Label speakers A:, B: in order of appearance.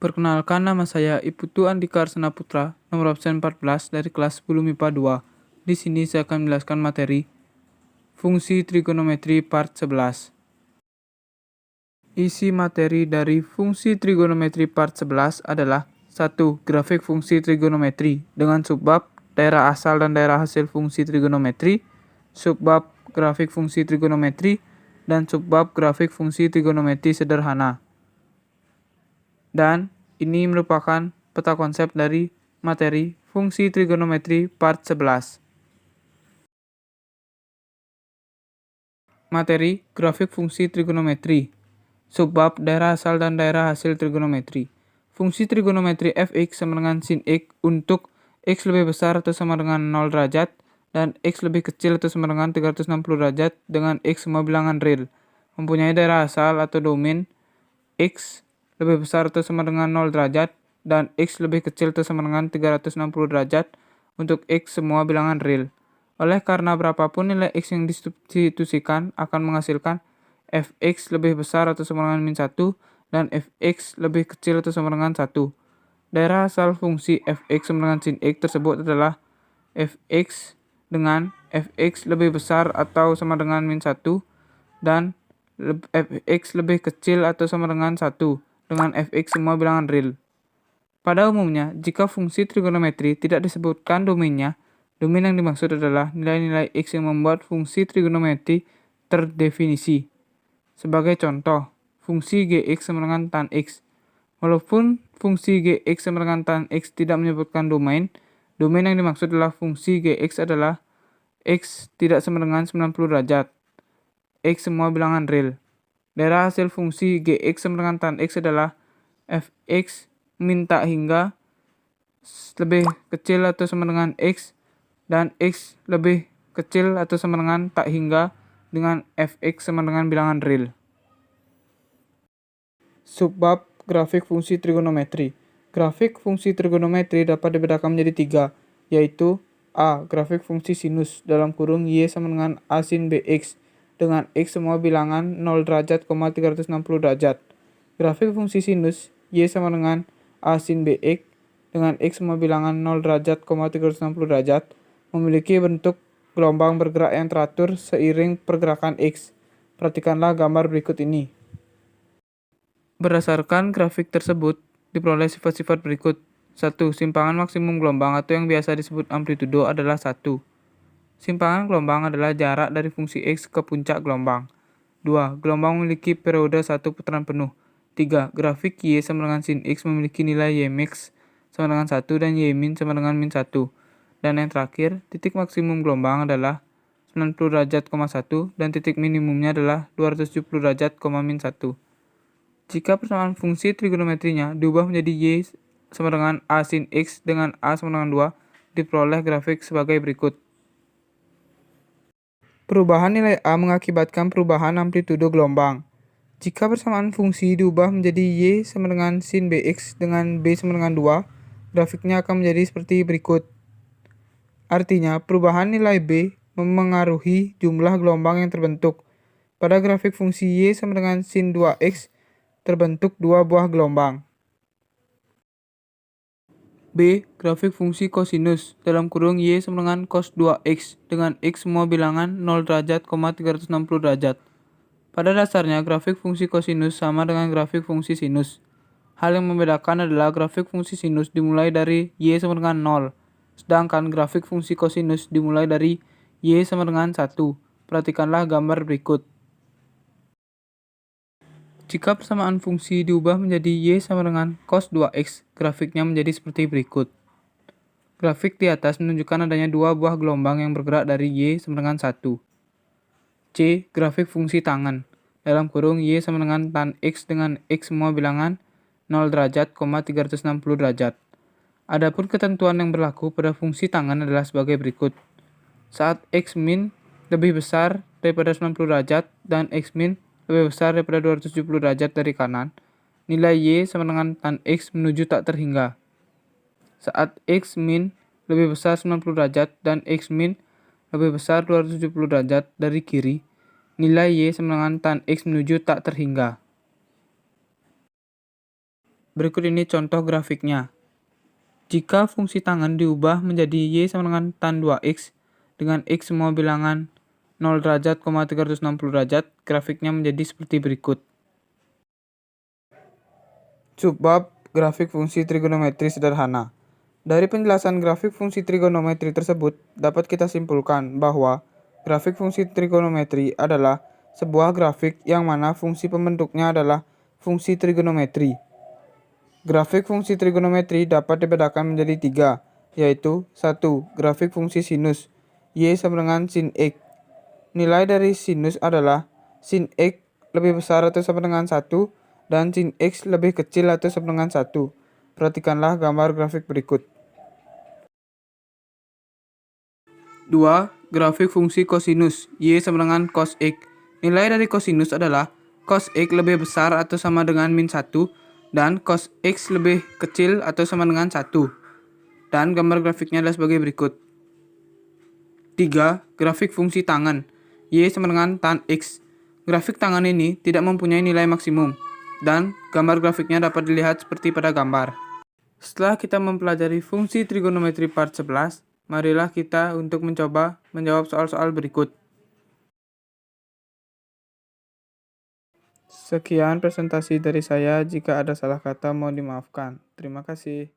A: Perkenalkan, nama saya Iputu Andika Arsena Putra, nomor absen 14 dari kelas 10 MIPA 2. Di sini saya akan menjelaskan materi fungsi trigonometri part 11. Isi materi dari fungsi trigonometri part 11 adalah 1. Grafik fungsi trigonometri dengan subbab daerah asal dan daerah hasil fungsi trigonometri, subbab grafik fungsi trigonometri, dan subbab grafik fungsi trigonometri sederhana. Dan ini merupakan peta konsep dari materi fungsi trigonometri part 11. Materi grafik fungsi trigonometri. Subbab daerah asal dan daerah hasil trigonometri. Fungsi trigonometri fx sama dengan sin x untuk x lebih besar atau sama dengan 0 derajat dan x lebih kecil atau sama dengan 360 derajat dengan x semua bilangan real. Mempunyai daerah asal atau domain x lebih besar atau sama dengan 0 derajat dan x lebih kecil atau sama dengan 360 derajat untuk x semua bilangan real. Oleh karena berapapun nilai x yang disubstitusikan akan menghasilkan fx lebih besar atau sama dengan min 1 dan fx lebih kecil atau sama dengan 1. Daerah asal fungsi fx sama dengan sin x tersebut adalah fx dengan fx lebih besar atau sama dengan min 1 dan fx lebih kecil atau sama dengan 1 dengan fx semua bilangan real. Pada umumnya, jika fungsi trigonometri tidak disebutkan domainnya, domain yang dimaksud adalah nilai-nilai x yang membuat fungsi trigonometri terdefinisi. Sebagai contoh, fungsi gx sama dengan tan x. Walaupun fungsi gx sama dengan tan x tidak menyebutkan domain yang dimaksud adalah fungsi gx adalah x tidak sama dengan 90 derajat, x semua bilangan real. Daerah hasil fungsi gx sama dengan tan x adalah fx min tak hingga lebih kecil atau sama dengan x dan x lebih kecil atau sama dengan tak hingga dengan fx sama dengan bilangan real. Subbab grafik fungsi trigonometri. Grafik fungsi trigonometri dapat dibedakan menjadi 3, yaitu A. Grafik fungsi sinus dalam kurung y sama dengan a sin bx dengan x semua bilangan 0 derajat, 360 derajat. Grafik fungsi sinus y sama dengan a sin bx dengan x semua bilangan 0 derajat, 360 derajat memiliki bentuk gelombang bergerak yang teratur seiring pergerakan x. Perhatikanlah gambar berikut ini. Berdasarkan grafik tersebut, diperoleh sifat-sifat berikut. 1. Simpangan maksimum gelombang atau yang biasa disebut amplitudo adalah 1. Simpangan gelombang adalah jarak dari fungsi x ke puncak gelombang. 2. Gelombang memiliki periode 1 putaran penuh. 3. Grafik y sama dengan sin x memiliki nilai y max sama dengan 1 dan y min sama dengan min 1. Dan yang terakhir, titik maksimum gelombang adalah 90 derajat, 1 dan titik minimumnya adalah 270 derajat, min 1. Jika persamaan fungsi trigonometrinya diubah menjadi y sama dengan a sin x dengan a sama dengan 2, diperoleh grafik sebagai berikut. Perubahan nilai a mengakibatkan perubahan amplitudo gelombang. Jika persamaan fungsi diubah menjadi y sama dengan sin bx dengan b sama dengan 2, grafiknya akan menjadi seperti berikut. Artinya, perubahan nilai b memengaruhi jumlah gelombang yang terbentuk. Pada grafik fungsi y sama dengan sin 2x, terbentuk 2 buah gelombang. B. Grafik fungsi kosinus dalam kurung y sama dengan cos 2x dengan x semua bilangan 0 derajat, 360 derajat. Pada dasarnya, grafik fungsi kosinus sama dengan grafik fungsi sinus. Hal yang membedakan adalah grafik fungsi sinus dimulai dari y sama dengan 0, sedangkan grafik fungsi kosinus dimulai dari y sama dengan 1. Perhatikanlah gambar berikut. Jika persamaan fungsi diubah menjadi y sama dengan cos 2x, grafiknya menjadi seperti berikut. Grafik di atas menunjukkan adanya 2 buah gelombang yang bergerak dari y sama dengan 1. C. Grafik fungsi tangan dalam kurung y sama dengan tan x dengan x semua bilangan 0 derajat, 360 derajat. Adapun ketentuan yang berlaku pada fungsi tangan adalah sebagai berikut. Saat x min lebih besar daripada 90 derajat dan x min lebih besar daripada 270 derajat dari kanan, nilai y sama dengan tan x menuju tak terhingga. Saat x min lebih besar 90 derajat dan x min lebih besar 270 derajat dari kiri, nilai y sama dengan tan x menuju tak terhingga. Berikut ini contoh grafiknya. Jika fungsi tangan diubah menjadi Y sama dengan tan 2X dengan X semua bilangan 0 derajat, 360 derajat, grafiknya menjadi seperti berikut. Subbab grafik fungsi trigonometri sederhana. Dari penjelasan grafik fungsi trigonometri tersebut, dapat kita simpulkan bahwa grafik fungsi trigonometri adalah sebuah grafik yang mana fungsi pembentuknya adalah fungsi trigonometri. Grafik fungsi trigonometri dapat dibedakan menjadi 3, yaitu 1. Grafik fungsi sinus, Y sama dengan sin X. Nilai dari sinus adalah sin X lebih besar atau sama dengan 1, dan sin X lebih kecil atau sama dengan 1. Perhatikanlah gambar grafik berikut. 2. Grafik fungsi kosinus, Y sama dengan cos X. Nilai dari kosinus adalah cos X lebih besar atau sama dengan min 1, dan cos X lebih kecil atau sama dengan 1. Dan gambar grafiknya adalah sebagai berikut. 3. Grafik fungsi tangan, Y sama dengan tan X. Grafik tangan ini tidak mempunyai nilai maksimum, dan gambar grafiknya dapat dilihat seperti pada gambar. Setelah kita mempelajari fungsi trigonometri part 11, marilah kita untuk mencoba menjawab soal-soal berikut. Sekian presentasi dari saya. Jika ada salah kata mohon dimaafkan. Terima kasih.